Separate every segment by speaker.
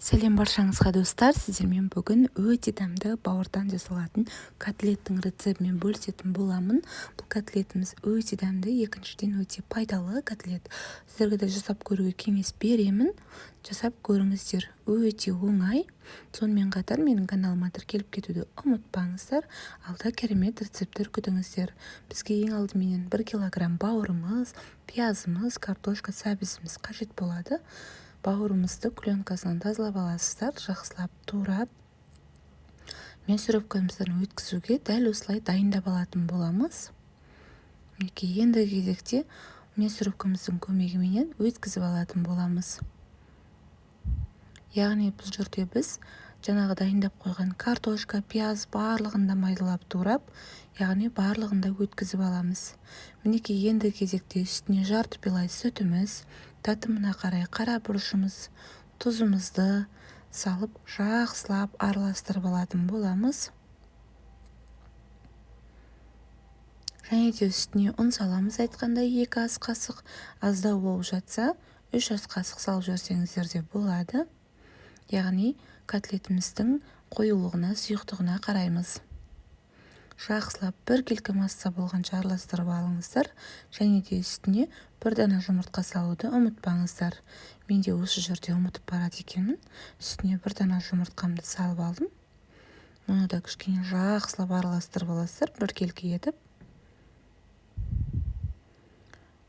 Speaker 1: Сәлем баршаңызға достар, сіздермен бүгін өте дәмді бауырдан жасалатын котлеттің рецептімен бөлісетін боламын. Бұл котлетіміз өте дәмді, екіншіден өте пайдалы котлет. Сіздерге де жасап көруге кеңес беремін. Жасап көріңіздер, өте оңай. Сонымен қатар менің каналыма тіркеліп кетуді ұмытпаңыздар. Алда керемет рецепттер күтіңіздер. Бізге ең алдыменен 1 килограмм бауырымыз, пиязымыз, картошка, сәбізіміз қажет болады. Бауырымызды пленкасынан тазалап аласыздар, жақсылап турап мясорубкамыздан өткізуге дәл осылай дайындап алатын боламыз. Енді кезекте мясорубкамыздың көмегіменен өткізіп алатын боламыз. Яғни бұл жерде біз жаңағы дайындап қойған картошка, пияз барлығында майдалап турап, яғни барлығында өткізіп аламыз. Енді кезекте үстіне жарты пилай сүтіміз, татымына қарай қара бұрышымыз, тұзымызды салып жақсылап араластырып алатын боламыз. Және де үстіне ұн саламыз, айтқандай 2 ас қасық, аздау болып жатса 3 ас қасық салып жіберсеңіздер де болады. Яғни котлетіміздің қоюлығына, сұйықтығына қараймыз. Жақсылап бір келкі масса болғанша араластырып алыңыздар. Және де үстіне 1 дана жұмыртқа салуды ұмытпаңыздар. Мен де осы жерде ұмытып барады екенмін. Үстіне 1 дана жұмыртқамды салып алдым. Оны да кішкене жақсылап араластырып аласыздар, бір келкі етіп.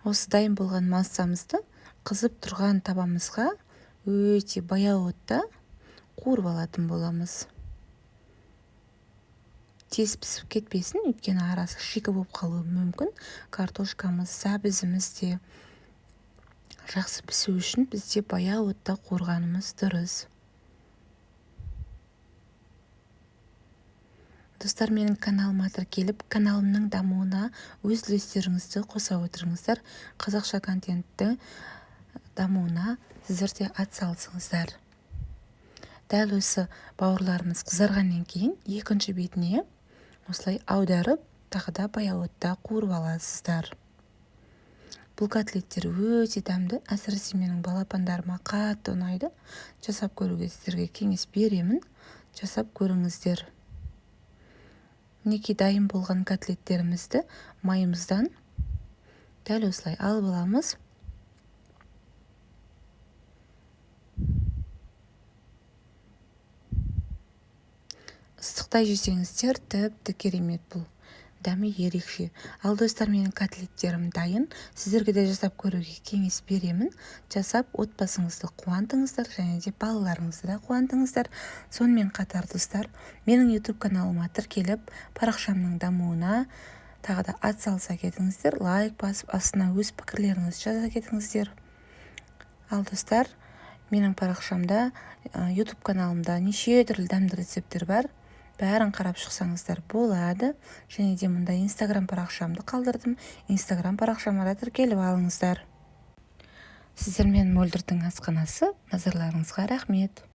Speaker 1: Осы дайын болған массамызды қызып тұрған табамызға өте баяу отта қуырып алатын боламыз. Тез пісіп кетпесін, өйткені арасы шикі болып қалуы мүмкін. Картошкамыз, сәбізіміз де жақсы пісу үшін бізде баяу отта қуырғанымыз дұрыс. Достар, менің каналыма тіркеліп, каналымның дамуына өз үлестеріңізді қоса отырыңыздар. Қазақша контентті дамуына сіздер де атсалысыңыздар. Дәл осы бауырларымыз қызарғаннан кейін екінші бетіне осылай аударып, тағы да баяу отта қуырып аласыздар. Бұл котлеттер өте дәмді, әсіресе менің балапандарыма қатты ұнайды. Жасап көруге сіздерге кеңес беремін. Жасап көріңіздер. Дайын болған котлеттерімізді майымыздан дәл осылай алып аламыз. Ыстықта жесеңіздер тіпті керемет, бұл дәмі ерекше. Ал достар, менің котлеттерім дайын. Сіздерге де жасап көруге кеңес беремін. Жасап отбасыңызды қуантыңыздар, және де балаларыңызды да қуантыңыздар. Сонымен қатар достар, менің YouTube каналыма тіркеліп, парақшамның дамуына тағы да атсалыса кетіңіздер. Лайк басып, астына өз пікірлеріңізді жаза кетіңіздер. Ал достар, менің парақшамда, YouTube каналымда неше түрлі дәмді рецепттер бар. Бәрін қарап шықсаңыздар болады. Және де мұнда Instagram парақшамды қалдырдым. Instagram парақшама да тіркеліп алыңыздар. Сіздермен Мөлдірдің асханасы. Назарларыңызға рахмет.